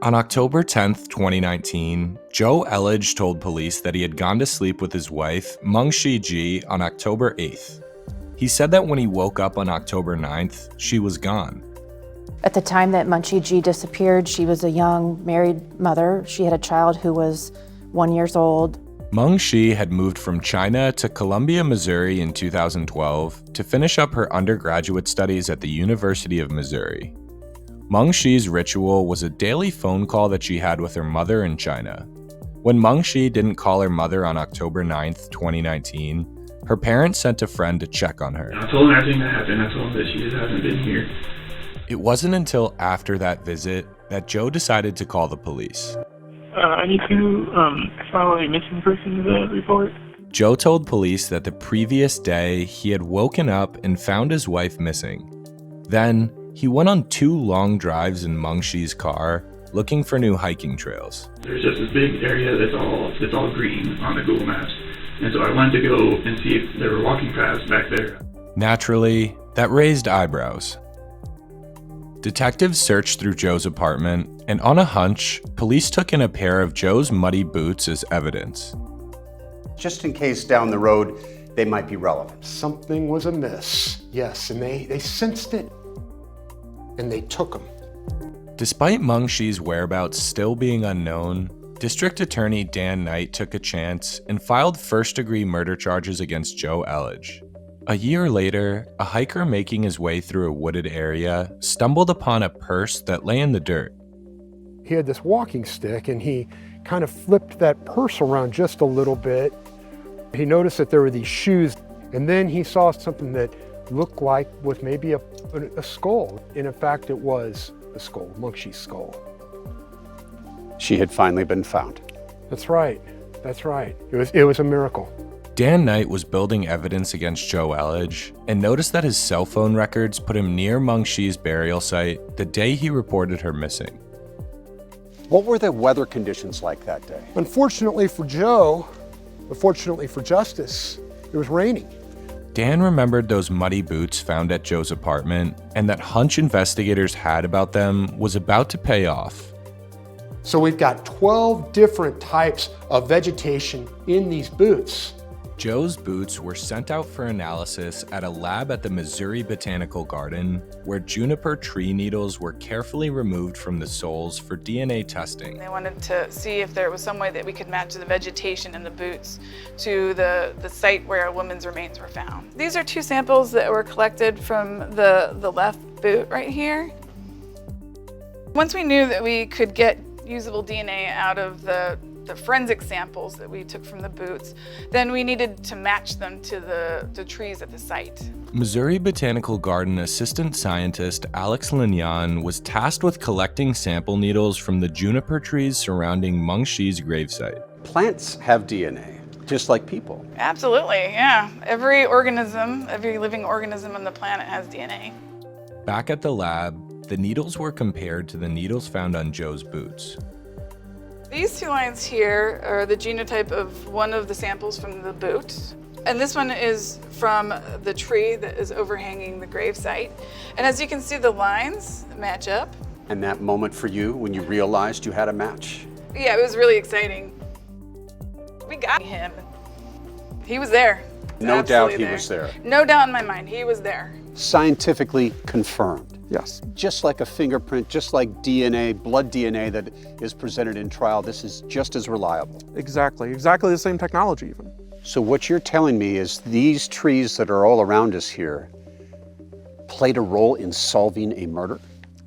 On October 10th, 2019, Joe Elledge told police that he had gone to sleep with his wife, Mengqi Ji, on October 8th. He said that when he woke up on October 9th, she was gone. At the time that Mengqi Ji disappeared, she was a young married mother. She had a child who was 1 year old. Mengqi had moved from China to Columbia, Missouri in 2012 to finish up her undergraduate studies at the University of Missouri. Mengqi's ritual was a daily phone call that she had with her mother in China. When Mengqi didn't call her mother on October 9th, 2019, her parents sent a friend to check on her. I told him everything that happened. I told him that she just hasn't been here. It wasn't until after that visit that Joe decided to call the police. I need to file a missing persons report. Joe told police that the previous day he had woken up and found his wife missing. Then, he went on 2 long drives in Mengqi's car, looking for new hiking trails. There's just this big area that's all green on the Google Maps. And so I wanted to go and see if there were walking paths back there. Naturally, that raised eyebrows. Detectives searched through Joe's apartment, and on a hunch, police took in a pair of Joe's muddy boots as evidence. Just in case down the road they might be relevant. Something was amiss, yes, and they sensed it, and they took them. Despite Mengqi's whereabouts still being unknown, District Attorney Dan Knight took a chance and filed first-degree murder charges against Joe Elledge. A year later, a hiker making his way through a wooded area stumbled upon a purse that lay in the dirt. He had this walking stick, and he kind of flipped that purse around just a little bit. He noticed that there were these shoes, and then he saw something that looked like was maybe a skull. And in fact, it was the skull, Mengqi's skull. She had finally been found. That's right. That's right. It was a miracle. Dan Knight was building evidence against Joe Elledge and noticed that his cell phone records put him near Mengqi's burial site the day he reported her missing. What were the weather conditions like that day? Unfortunately for Joe, but fortunately for justice, it was raining. Dan remembered those muddy boots found at Joe's apartment, and that hunch investigators had about them was about to pay off. So we've got 12 different types of vegetation in these boots. Joe's boots were sent out for analysis at a lab at the Missouri Botanical Garden, where juniper tree needles were carefully removed from the soles for DNA testing. They wanted to see if there was some way that we could match the vegetation in the boots to the site where a woman's remains were found. These are 2 samples that were collected from the left boot right here. Once we knew that we could get usable DNA out of the forensic samples that we took from the boots, then we needed to match them to the trees at the site. Missouri Botanical Garden assistant scientist Alex Lignan was tasked with collecting sample needles from the juniper trees surrounding Mengqi's gravesite. Plants have DNA, just like people. Absolutely, yeah. Every living organism on the planet has DNA. Back at the lab, the needles were compared to the needles found on Joe's boots. These 2 lines here are the genotype of one of the samples from the boot. And this one is from the tree that is overhanging the gravesite. And as you can see, the lines match up. And that moment for you when you realized you had a match? Yeah, it was really exciting. We got him. He was there. No doubt he was there. No doubt in my mind, he was there. Scientifically confirmed. Yes. Just like a fingerprint, just like DNA, blood DNA that is presented in trial, this is just as reliable. Exactly the same technology even. So what you're telling me is these trees that are all around us here played a role in solving a murder?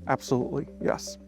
Absolutely, yes.